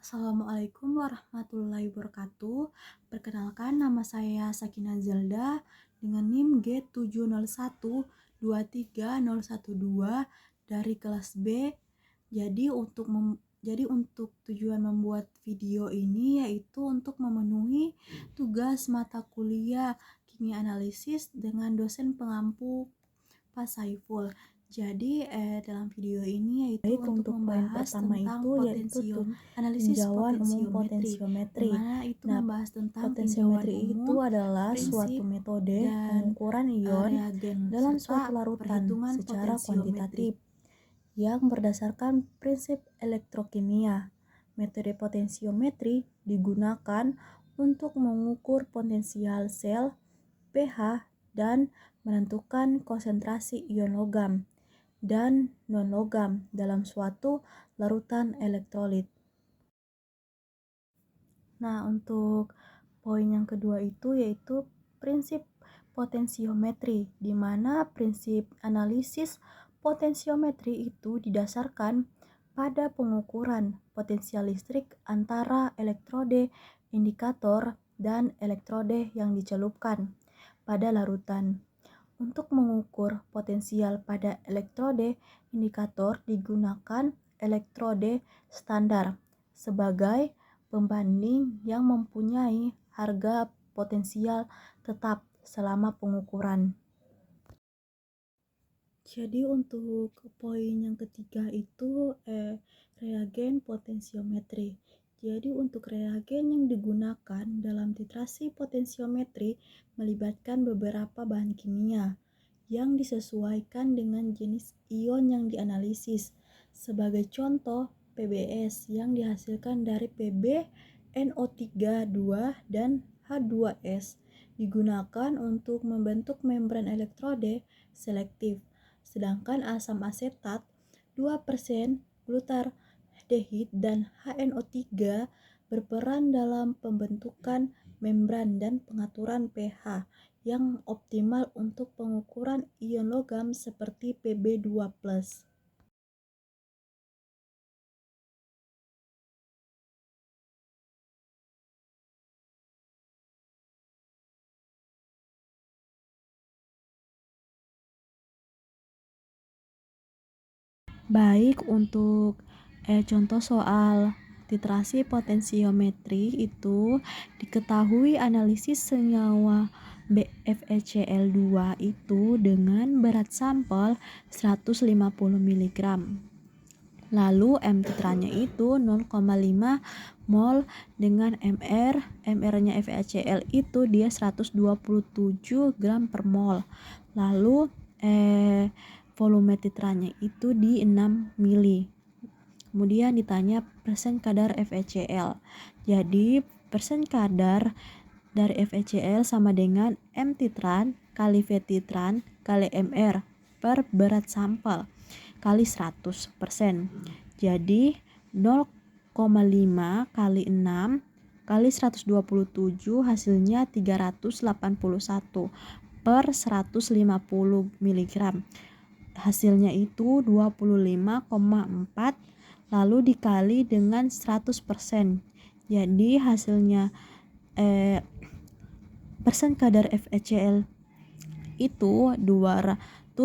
Assalamualaikum warahmatullahi wabarakatuh. Perkenalkan, nama saya Sakina Zelda dengan NIM G701230112 dari kelas B. Jadi untuk tujuan membuat video ini yaitu untuk memenuhi tugas mata kuliah kimia analisis dengan dosen pengampu Pak Saiful. Jadi dalam video ini yaitu untuk membahas tentang analisis tinjauan umum potensiometri, potensiometri. di mana itu membahas tentang Potensiometri tinjauan itu umum, adalah prinsip, suatu metode dan pengukuran ion reagen dalam serta suatu larutan perhitungan secara potensiometri. kuantitatif yang berdasarkan prinsip elektrokimia. Metode potensiometri digunakan untuk mengukur potensial sel, pH, dan menentukan konsentrasi ion logam dan non-logam dalam suatu larutan elektrolit. Nah, untuk poin yang kedua itu yaitu prinsip potensiometri, di mana prinsip analisis potensiometri itu didasarkan pada pengukuran potensial listrik antara elektrode indikator dan elektrode yang dicelupkan pada larutan. Untuk mengukur potensial pada elektrode indikator digunakan elektrode standar sebagai pembanding yang mempunyai harga potensial tetap selama pengukuran. Jadi untuk poin yang ketiga itu reagen potensiometri. Jadi untuk reagen yang digunakan dalam titrasi potensiometri melibatkan beberapa bahan kimia yang disesuaikan dengan jenis ion yang dianalisis. Sebagai contoh, PbS yang dihasilkan dari Pb, NO3, 2, dan H2S digunakan untuk membentuk membran elektrode selektif. Sedangkan asam asetat 2% glutardehid dan HNO3 berperan dalam pembentukan membran dan pengaturan pH yang optimal untuk pengukuran ion logam seperti Pb2+. Baik, untuk contoh soal titrasi potensiometri itu diketahui analisis senyawa BFeCl2 itu dengan berat sampel 150 mg. Lalu M titranya itu 0,5 mol dengan MR-nya FeCl itu dia 127 gram per mol. Lalu volume titranya itu di 6 mili. Kemudian ditanya persen kadar FeCl. Jadi persen kadar dari FeCl sama dengan M titran kali V titran kali MR per berat sampel kali 100%. Jadi 0,5 kali 6 kali 127 hasilnya 381 per 150 mg. Hasilnya itu 25,4 lalu dikali dengan 100%. Jadi hasilnya persen kadar FeCl itu 254%.